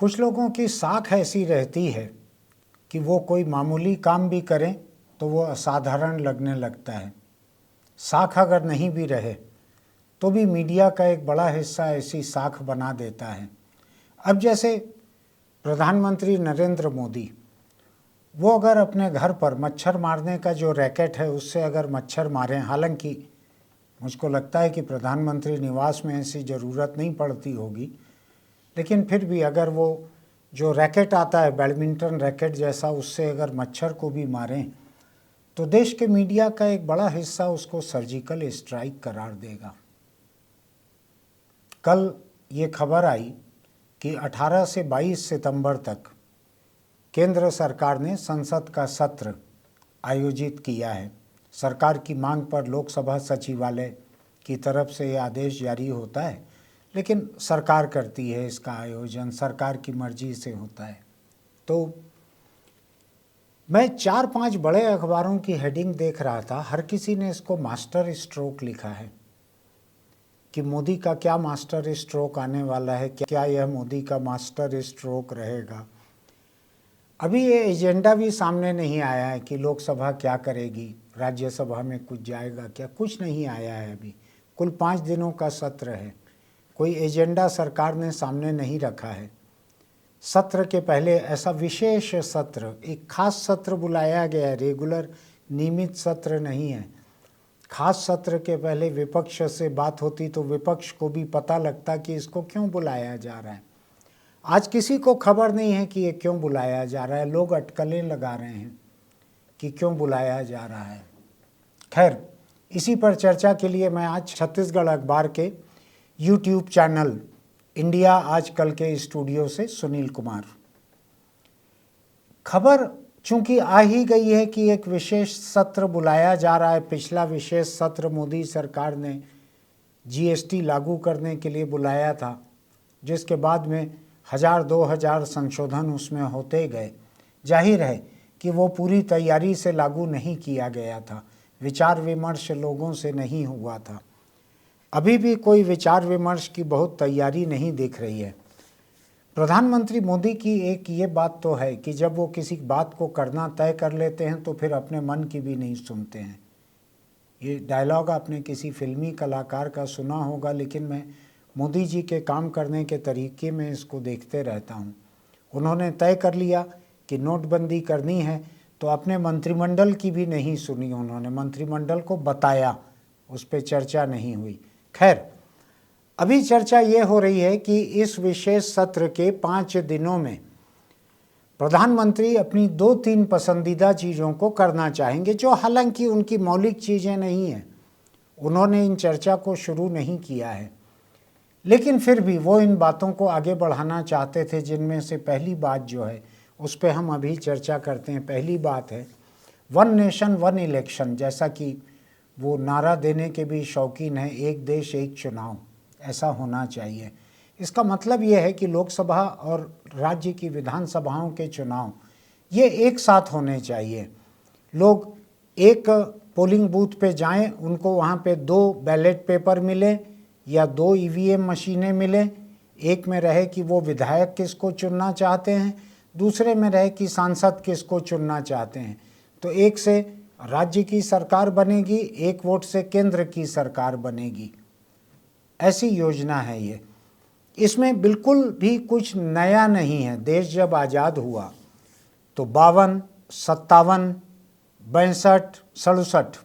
कुछ लोगों की साख ऐसी रहती है कि वो कोई मामूली काम भी करें तो वो असाधारण लगने लगता है। साख अगर नहीं भी रहे तो भी मीडिया का एक बड़ा हिस्सा ऐसी साख बना देता है। अब जैसे प्रधानमंत्री नरेंद्र मोदी, वो अगर अपने घर पर मच्छर मारने का जो रैकेट है उससे अगर मच्छर मारें, हालांकि मुझको लगता है कि प्रधानमंत्री निवास में ऐसी ज़रूरत नहीं पड़ती होगी, लेकिन फिर भी अगर वो जो रैकेट आता है बैडमिंटन रैकेट जैसा, उससे अगर मच्छर को भी मारें तो देश के मीडिया का एक बड़ा हिस्सा उसको सर्जिकल स्ट्राइक करार देगा। कल ये खबर आई कि 18 से 22 सितंबर तक केंद्र सरकार ने संसद का सत्र आयोजित किया है। सरकार की मांग पर लोकसभा सचिवालय की तरफ से ये आदेश जारी होता है, लेकिन सरकार करती है इसका आयोजन, सरकार की मर्जी से होता है। तो मैं 4-5 बड़े अखबारों की हेडिंग देख रहा था, हर किसी ने इसको मास्टर स्ट्रोक लिखा है कि मोदी का क्या मास्टर स्ट्रोक आने वाला है, क्या यह मोदी का मास्टर स्ट्रोक रहेगा। अभी ये एजेंडा भी सामने नहीं आया है कि लोकसभा क्या करेगी, राज्यसभा में कुछ जाएगा क्या, कुछ नहीं आया है अभी। कुल 5 दिनों का सत्र है, कोई एजेंडा सरकार ने सामने नहीं रखा है। सत्र के पहले ऐसा विशेष सत्र, एक खास सत्र बुलाया गया है, रेगुलर नियमित सत्र नहीं है। खास सत्र के पहले विपक्ष से बात होती तो विपक्ष को भी पता लगता कि इसको क्यों बुलाया जा रहा है। आज किसी को खबर नहीं है कि ये क्यों बुलाया जा रहा है, लोग अटकलें लगा रहे हैं कि क्यों बुलाया जा रहा है। खैर, इसी पर चर्चा के लिए मैं आज छत्तीसगढ़ अखबार के यूट्यूब चैनल इंडिया आजकल के स्टूडियो से सुनील कुमार। खबर चूंकि आ ही गई है कि एक विशेष सत्र बुलाया जा रहा है। पिछला विशेष सत्र मोदी सरकार ने जीएसटी लागू करने के लिए बुलाया था, जिसके बाद में 1000-2000 संशोधन उसमें होते गए। जाहिर है कि वो पूरी तैयारी से लागू नहीं किया गया था, विचार विमर्श लोगों से नहीं हुआ था। अभी भी कोई विचार विमर्श की बहुत तैयारी नहीं दिख रही है। प्रधानमंत्री मोदी की एक ये बात तो है कि जब वो किसी बात को करना तय कर लेते हैं तो फिर अपने मन की भी नहीं सुनते हैं। ये डायलॉग आपने किसी फिल्मी कलाकार का सुना होगा, लेकिन मैं मोदी जी के काम करने के तरीके में इसको देखते रहता हूँ। उन्होंने तय कर लिया कि नोटबंदी करनी है तो अपने मंत्रिमंडल की भी नहीं सुनी उन्होंने, मंत्रिमंडल को बताया, उस पर चर्चा नहीं हुई। खैर, अभी चर्चा ये हो रही है कि इस विशेष सत्र के 5 दिनों में प्रधानमंत्री अपनी 2-3 पसंदीदा चीज़ों को करना चाहेंगे, जो हालांकि उनकी मौलिक चीज़ें नहीं हैं। उन्होंने इन चर्चा को शुरू नहीं किया है, लेकिन फिर भी वो इन बातों को आगे बढ़ाना चाहते थे, जिनमें से पहली बात जो है उस पर हम अभी चर्चा करते हैं। पहली बात है वन नेशन वन इलेक्शन, जैसा कि वो नारा देने के भी शौकीन है, एक देश एक चुनाव, ऐसा होना चाहिए। इसका मतलब ये है कि लोकसभा और राज्य की विधानसभाओं के चुनाव ये एक साथ होने चाहिए। लोग एक पोलिंग बूथ पे जाएं, उनको वहाँ पे 2 बैलेट पेपर मिले या 2 ईवीएम मशीनें मिले। एक में रहे कि वो विधायक किसको चुनना चाहते हैं, दूसरे में रहे कि सांसद किसको चुनना चाहते हैं। तो एक से राज्य की सरकार बनेगी, एक वोट से केंद्र की सरकार बनेगी, ऐसी योजना है ये। इसमें बिल्कुल भी कुछ नया नहीं है। देश जब आज़ाद हुआ तो 52, 57, 62, 67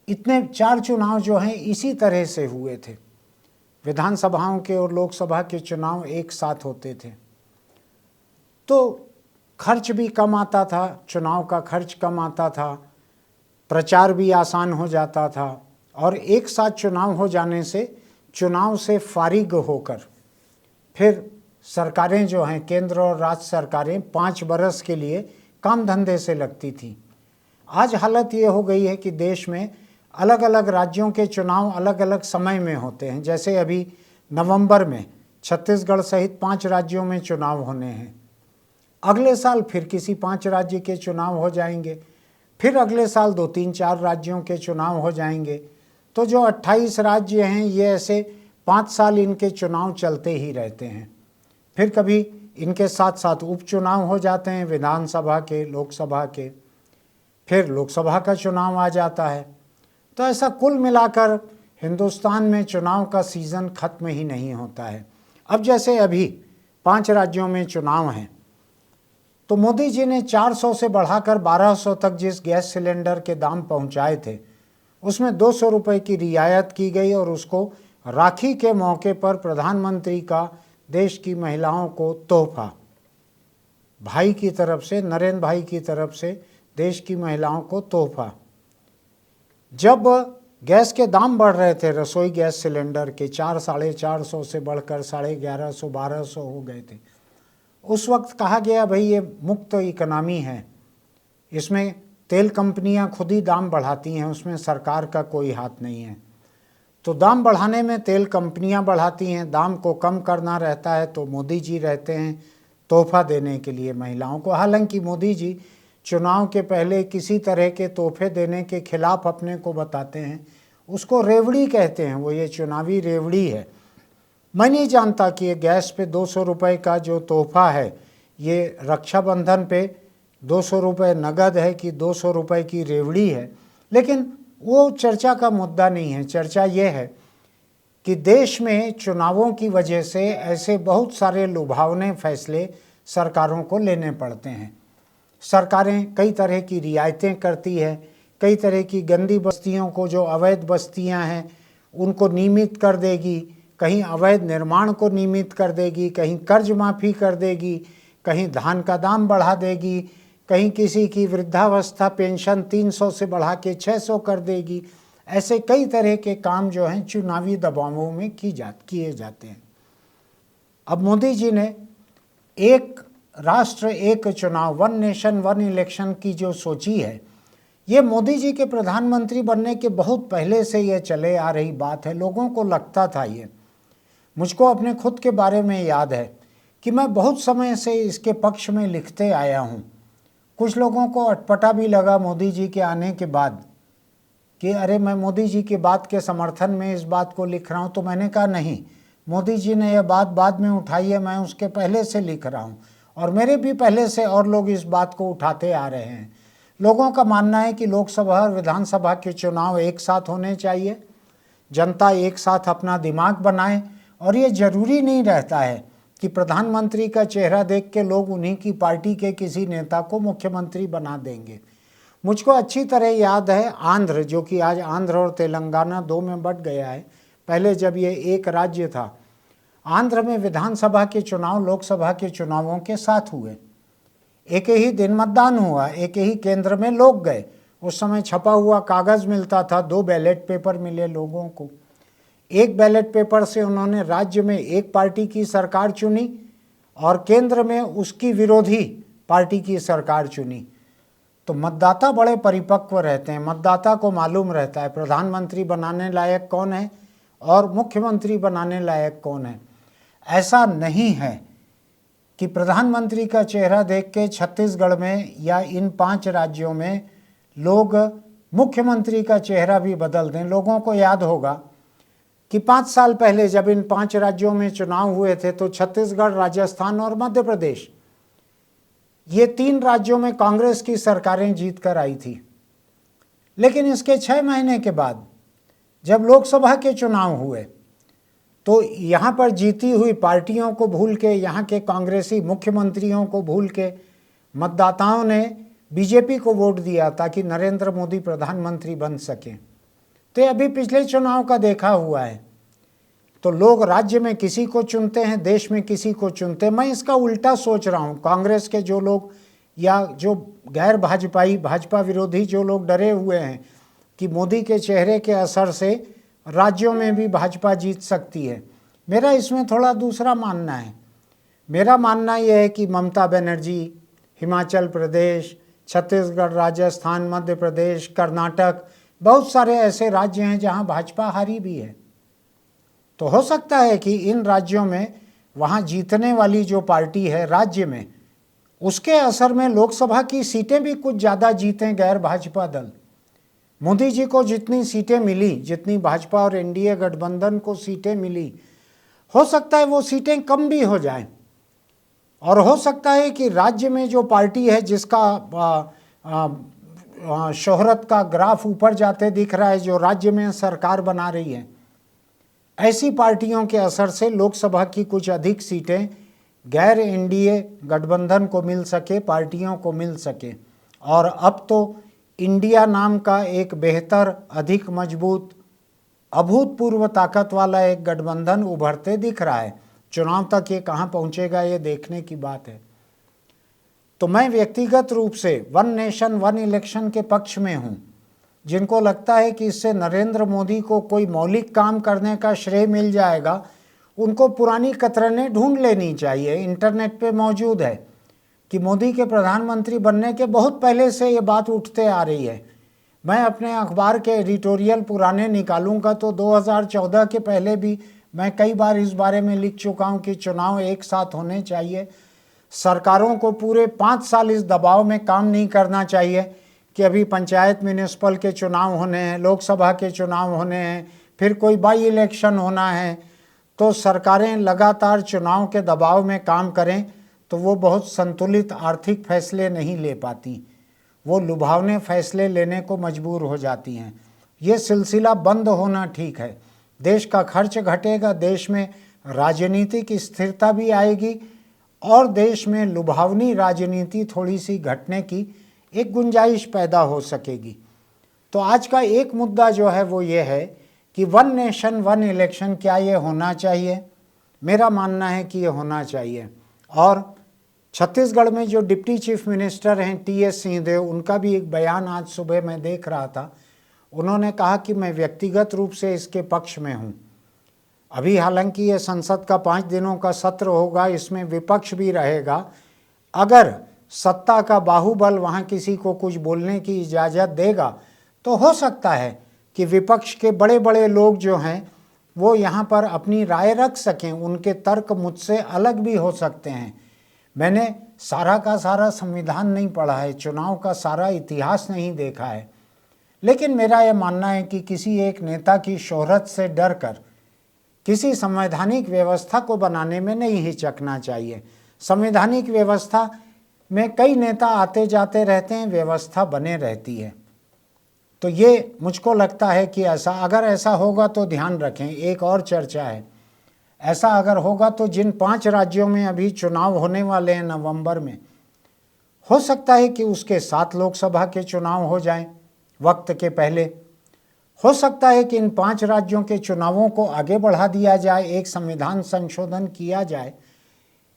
इतने 4 चुनाव जो हैं इसी तरह से हुए थे। विधानसभाओं के और लोकसभा के चुनाव एक साथ होते थे, तो खर्च भी कम आता था, चुनाव का खर्च कम आता था, प्रचार भी आसान हो जाता था। और एक साथ चुनाव हो जाने से चुनाव से फारिग होकर फिर सरकारें जो हैं, केंद्र और राज्य सरकारें 5 बरस के लिए काम धंधे से लगती थीं। आज हालत ये हो गई है कि देश में अलग अलग राज्यों के चुनाव अलग अलग समय में होते हैं। जैसे अभी नवंबर में छत्तीसगढ़ सहित 5 राज्यों में चुनाव होने हैं। अगले साल फिर किसी 5 राज्य के चुनाव हो जाएंगे, फिर अगले साल 2-3-4 राज्यों के चुनाव हो जाएंगे। तो जो 28 राज्य हैं, ये ऐसे 5 साल इनके चुनाव चलते ही रहते हैं। फिर कभी इनके साथ साथ उपचुनाव हो जाते हैं विधानसभा के, लोकसभा के, फिर लोकसभा का चुनाव आ जाता है। तो ऐसा कुल मिलाकर हिंदुस्तान में चुनाव का सीज़न ख़त्म ही नहीं होता है। अब जैसे अभी 5 राज्यों में चुनाव हैं, तो मोदी जी ने 400 से बढ़ाकर 1200 तक जिस गैस सिलेंडर के दाम पहुंचाए थे, उसमें 200 रुपये की रियायत की गई और उसको राखी के मौके पर प्रधानमंत्री का देश की महिलाओं को तोहफा, भाई की तरफ से, नरेंद्र भाई की तरफ से देश की महिलाओं को तोहफा। जब गैस के दाम बढ़ रहे थे, रसोई गैस सिलेंडर के 400-450 से बढ़कर 1150-1200 हो गए थे, उस वक्त कहा गया भाई ये मुक्त इकनॉमी है, इसमें तेल कंपनियां खुद ही दाम बढ़ाती हैं, उसमें सरकार का कोई हाथ नहीं है। तो दाम बढ़ाने में तेल कंपनियां बढ़ाती हैं, दाम को कम करना रहता है तो मोदी जी रहते हैं तोहफा देने के लिए महिलाओं को। हालांकि मोदी जी चुनाव के पहले किसी तरह के तोहफे देने के खिलाफ अपने को बताते हैं, उसको रेवड़ी कहते हैं, वो ये चुनावी रेवड़ी है। मैं नहीं जानता कि ये गैस पे 200 रुपये का जो तोहफा है, ये रक्षाबंधन पे 200 रुपये नगद है कि 200 रुपये की रेवड़ी है, लेकिन वो चर्चा का मुद्दा नहीं है। चर्चा ये है कि देश में चुनावों की वजह से ऐसे बहुत सारे लुभावने फैसले सरकारों को लेने पड़ते हैं। सरकारें कई तरह की रियायतें करती है, कई तरह की गंदी बस्तियों को, जो अवैध बस्तियां हैं उनको नियमित कर देगी, कहीं अवैध निर्माण को नियमित कर देगी, कहीं कर्ज माफ़ी कर देगी, कहीं धान का दाम बढ़ा देगी, कहीं किसी की वृद्धावस्था पेंशन 300 से बढ़ा के 600 कर देगी। ऐसे कई तरह के काम जो हैं चुनावी दबावों में किए जाते हैं। अब मोदी जी ने एक राष्ट्र एक चुनाव, वन नेशन वन इलेक्शन की जो सोची है, ये मोदी जी के प्रधानमंत्री बनने के बहुत पहले से ये चले आ रही बात है। लोगों को लगता था, ये मुझको अपने खुद के बारे में याद है कि मैं बहुत समय से इसके पक्ष में लिखते आया हूँ। कुछ लोगों को अटपटा भी लगा मोदी जी के आने के बाद कि अरे मैं मोदी जी की बात के समर्थन में इस बात को लिख रहा हूँ। तो मैंने कहा नहीं, मोदी जी ने यह बात बाद में उठाई है, मैं उसके पहले से लिख रहा हूँ और मेरे भी पहले से और लोग इस बात को उठाते आ रहे हैं। लोगों का मानना है कि लोकसभा और विधानसभा के चुनाव एक साथ होने चाहिए, जनता एक साथ अपना दिमाग बनाए और ये जरूरी नहीं रहता है कि प्रधानमंत्री का चेहरा देख के लोग उन्हीं की पार्टी के किसी नेता को मुख्यमंत्री बना देंगे। मुझको अच्छी तरह याद है आंध्र, जो कि आज आंध्र और तेलंगाना 2 में बंट गया है, पहले जब ये एक राज्य था, आंध्र में विधानसभा के चुनाव लोकसभा के चुनावों के साथ हुए। एक ही दिन मतदान हुआ, एक ही केंद्र में लोग गए। उस समय छपा हुआ कागज़ मिलता था, 2 बैलेट पेपर मिले लोगों को। एक बैलेट पेपर से उन्होंने राज्य में एक पार्टी की सरकार चुनी और केंद्र में उसकी विरोधी पार्टी की सरकार चुनी। तो मतदाता बड़े परिपक्व रहते हैं, मतदाता को मालूम रहता है प्रधानमंत्री बनाने लायक कौन है और मुख्यमंत्री बनाने लायक कौन है। ऐसा नहीं है कि प्रधानमंत्री का चेहरा देख के छत्तीसगढ़ में या इन 5 राज्यों में लोग मुख्यमंत्री का चेहरा भी बदल दें। लोगों को याद होगा कि 5 साल पहले जब इन 5 राज्यों में चुनाव हुए थे तो छत्तीसगढ़, राजस्थान और मध्य प्रदेश, ये 3 राज्यों में कांग्रेस की सरकारें जीत कर आई थी। लेकिन इसके 6 महीने के बाद जब लोकसभा के चुनाव हुए तो यहाँ पर जीती हुई पार्टियों को भूल के, यहाँ के कांग्रेसी मुख्यमंत्रियों को भूल के मतदाताओं ने बीजेपी को वोट दिया ताकि नरेंद्र मोदी प्रधानमंत्री बन सकें। तो अभी पिछले चुनाव का देखा हुआ है। तो लोग राज्य में किसी को चुनते हैं, देश में किसी को चुनते हैं। मैं इसका उल्टा सोच रहा हूँ। कांग्रेस के जो लोग या जो गैर भाजपाई, भाजपा विरोधी जो लोग डरे हुए हैं कि मोदी के चेहरे के असर से राज्यों में भी भाजपा जीत सकती है, मेरा इसमें थोड़ा दूसरा मानना है। मेरा मानना यह है कि ममता बनर्जी हिमाचल प्रदेश, छत्तीसगढ़, राजस्थान, मध्य प्रदेश, कर्नाटक, बहुत सारे ऐसे राज्य हैं जहां भाजपा हारी भी है। तो हो सकता है कि इन राज्यों में वहां जीतने वाली जो पार्टी है राज्य में, उसके असर में लोकसभा की सीटें भी कुछ ज़्यादा जीतें गैर भाजपा दल। मोदी जी को जितनी सीटें मिली, जितनी भाजपा और एनडीए गठबंधन को सीटें मिली, हो सकता है वो सीटें कम भी हो जाएं। और हो सकता है कि राज्य में जो पार्टी है जिसका शोहरत का ग्राफ ऊपर जाते दिख रहा है, जो राज्य में सरकार बना रही है, ऐसी पार्टियों के असर से लोकसभा की कुछ अधिक सीटें गैर एनडीए गठबंधन को मिल सके, पार्टियों को मिल सके। और अब तो इंडिया नाम का एक बेहतर, अधिक मजबूत, अभूतपूर्व ताकत वाला एक गठबंधन उभरते दिख रहा है। चुनाव तक ये कहाँ पहुँचेगा, ये देखने की बात है। तो मैं व्यक्तिगत रूप से वन नेशन वन इलेक्शन के पक्ष में हूँ। जिनको लगता है कि इससे नरेंद्र मोदी को कोई मौलिक काम करने का श्रेय मिल जाएगा, उनको पुरानी कतरनें ढूंढ लेनी चाहिए। इंटरनेट पे मौजूद है कि मोदी के प्रधानमंत्री बनने के बहुत पहले से ये बात उठते आ रही है। मैं अपने अखबार के एडिटोरियल पुराने निकालूंगा तो 2014 के पहले भी मैं कई बार इस बारे में लिख चुका हूँ कि चुनाव एक साथ होने चाहिए। सरकारों को पूरे 5 साल इस दबाव में काम नहीं करना चाहिए कि अभी पंचायत म्यूनिसिपल के चुनाव होने हैं, लोकसभा के चुनाव होने हैं, फिर कोई बाई इलेक्शन होना है। तो सरकारें लगातार चुनाव के दबाव में काम करें तो वो बहुत संतुलित आर्थिक फैसले नहीं ले पाती, वो लुभावने फैसले लेने को मजबूर हो जाती हैं। ये सिलसिला बंद होना ठीक है। देश का खर्च घटेगा, देश में राजनीतिक स्थिरता भी आएगी और देश में लुभावनी राजनीति थोड़ी सी घटने की एक गुंजाइश पैदा हो सकेगी। तो आज का एक मुद्दा जो है वो ये है कि वन नेशन वन इलेक्शन, क्या ये होना चाहिए? मेरा मानना है कि ये होना चाहिए। और छत्तीसगढ़ में जो डिप्टी चीफ मिनिस्टर हैं टीएस सिंहदेव, उनका भी एक बयान आज सुबह मैं देख रहा था। उन्होंने कहा कि मैं व्यक्तिगत रूप से इसके पक्ष में हूँ। अभी हालांकि ये संसद का 5 दिनों का सत्र होगा, इसमें विपक्ष भी रहेगा। अगर सत्ता का बाहुबल वहाँ किसी को कुछ बोलने की इजाज़त देगा तो हो सकता है कि विपक्ष के बड़े बड़े लोग जो हैं वो यहाँ पर अपनी राय रख सकें। उनके तर्क मुझसे अलग भी हो सकते हैं। मैंने सारा का सारा संविधान नहीं पढ़ा है, चुनाव का सारा इतिहास नहीं देखा है, लेकिन मेरा यह मानना है कि किसी एक नेता की शोहरत से डर कर किसी संवैधानिक व्यवस्था को बनाने में नहीं हिचकना चाहिए। संवैधानिक व्यवस्था में कई नेता आते जाते रहते हैं, व्यवस्था बने रहती है। तो ये मुझको लगता है कि अगर ऐसा होगा तो ध्यान रखें। एक और चर्चा है, ऐसा अगर होगा तो जिन 5 राज्यों में अभी चुनाव होने वाले हैं नवंबर में, हो सकता है कि उसके 7 लोकसभा के चुनाव हो जाएं वक्त के पहले। हो सकता है कि इन 5 राज्यों के चुनावों को आगे बढ़ा दिया जाए, एक संविधान संशोधन किया जाए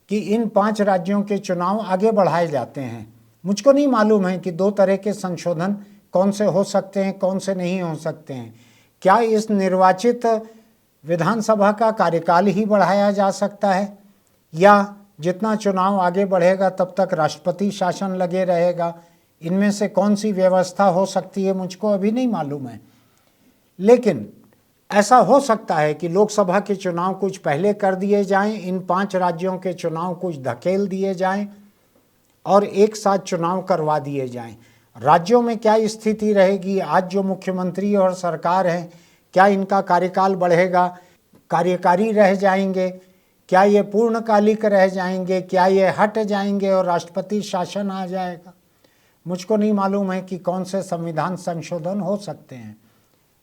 कि इन 5 राज्यों के चुनाव आगे बढ़ाए जाते हैं। मुझको नहीं मालूम है कि 2 तरह के संशोधन कौन से हो सकते हैं, कौन से नहीं हो सकते हैं। क्या इस निर्वाचित विधानसभा का कार्यकाल ही बढ़ाया जा सकता है, या जितना चुनाव आगे बढ़ेगा तब तक राष्ट्रपति शासन लगे रहेगा? इनमें से कौन सी व्यवस्था हो सकती है, मुझको अभी नहीं मालूम है। लेकिन ऐसा हो सकता है कि लोकसभा के चुनाव कुछ पहले कर दिए जाएं, इन 5 राज्यों के चुनाव कुछ धकेल दिए जाएं और एक साथ चुनाव करवा दिए जाएं। राज्यों में क्या स्थिति रहेगी? आज जो मुख्यमंत्री और सरकार हैं, क्या इनका कार्यकाल बढ़ेगा? कार्यकारी रह जाएंगे? क्या ये पूर्णकालिक रह जाएंगे? क्या ये हट जाएंगे और राष्ट्रपति शासन आ जाएगा? मुझको नहीं मालूम है कि कौन से संविधान संशोधन हो सकते हैं।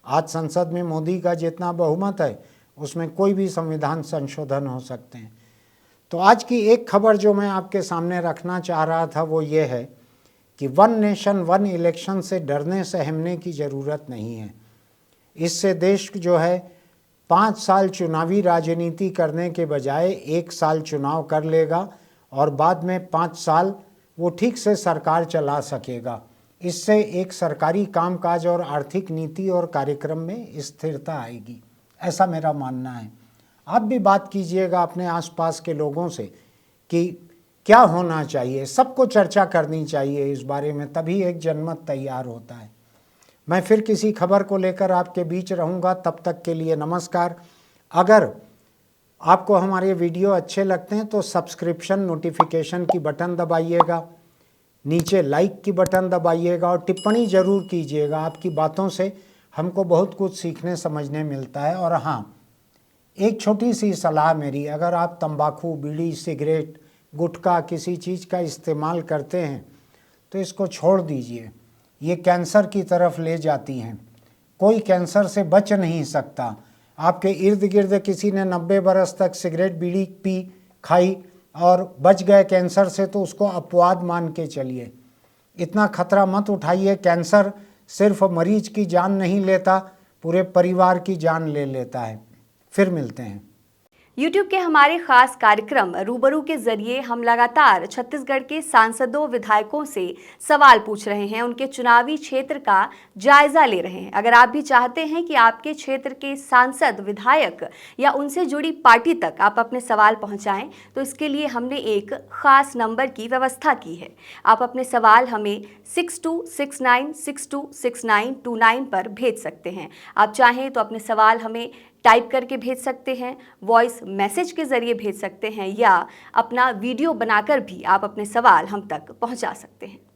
आज संसद में मोदी का जितना बहुमत है उसमें कोई भी संविधान संशोधन हो सकते हैं। तो आज की एक खबर जो मैं आपके सामने रखना चाह रहा था वो ये है कि वन नेशन वन इलेक्शन से डरने सहमने की ज़रूरत नहीं है। इससे देश जो है 5 साल चुनावी राजनीति करने के बजाय 1 साल चुनाव कर लेगा और बाद में 5 साल वो ठीक से सरकार चला सकेगा। इससे एक सरकारी कामकाज और आर्थिक नीति और कार्यक्रम में स्थिरता आएगी, ऐसा मेरा मानना है। आप भी बात कीजिएगा अपने आसपास के लोगों से कि क्या होना चाहिए। सबको चर्चा करनी चाहिए इस बारे में, तभी एक जनमत तैयार होता है। मैं फिर किसी खबर को लेकर आपके बीच रहूँगा, तब तक के लिए नमस्कार। अगर आपको हमारे वीडियो अच्छे लगते हैं तो सब्सक्रिप्शन नोटिफिकेशन की बटन दबाइएगा, नीचे लाइक की बटन दबाइएगा और टिप्पणी ज़रूर कीजिएगा। आपकी बातों से हमको बहुत कुछ सीखने समझने मिलता है। और हाँ, एक छोटी सी सलाह मेरी, अगर आप तंबाकू, बीड़ी, सिगरेट गुटखा किसी चीज़ का इस्तेमाल करते हैं तो इसको छोड़ दीजिए। ये कैंसर की तरफ ले जाती हैं। कोई कैंसर से बच नहीं सकता। आपके इर्द गिर्द किसी ने 90 बरस तक सिगरेट बीड़ी पी खाई और बच गए कैंसर से तो उसको अपवाद मान के चलिए। इतना खतरा मत उठाइए। कैंसर सिर्फ मरीज की जान नहीं लेता, पूरे परिवार की जान ले लेता है। फिर मिलते हैं। YouTube के हमारे खास कार्यक्रम रूबरू के जरिए हम लगातार छत्तीसगढ़ के सांसदों विधायकों से सवाल पूछ रहे हैं, उनके चुनावी क्षेत्र का जायजा ले रहे हैं। अगर आप भी चाहते हैं कि आपके क्षेत्र के सांसद विधायक या उनसे जुड़ी पार्टी तक आप अपने सवाल पहुंचाएं, तो इसके लिए हमने एक खास नंबर की व्यवस्था की है। आप अपने सवाल हमें 6269626929 पर भेज सकते हैं। आप चाहें तो अपने सवाल हमें टाइप करके भेज सकते हैं, वॉइस मैसेज के ज़रिए भेज सकते हैं, या अपना वीडियो बनाकर भी आप अपने सवाल हम तक पहुंचा सकते हैं।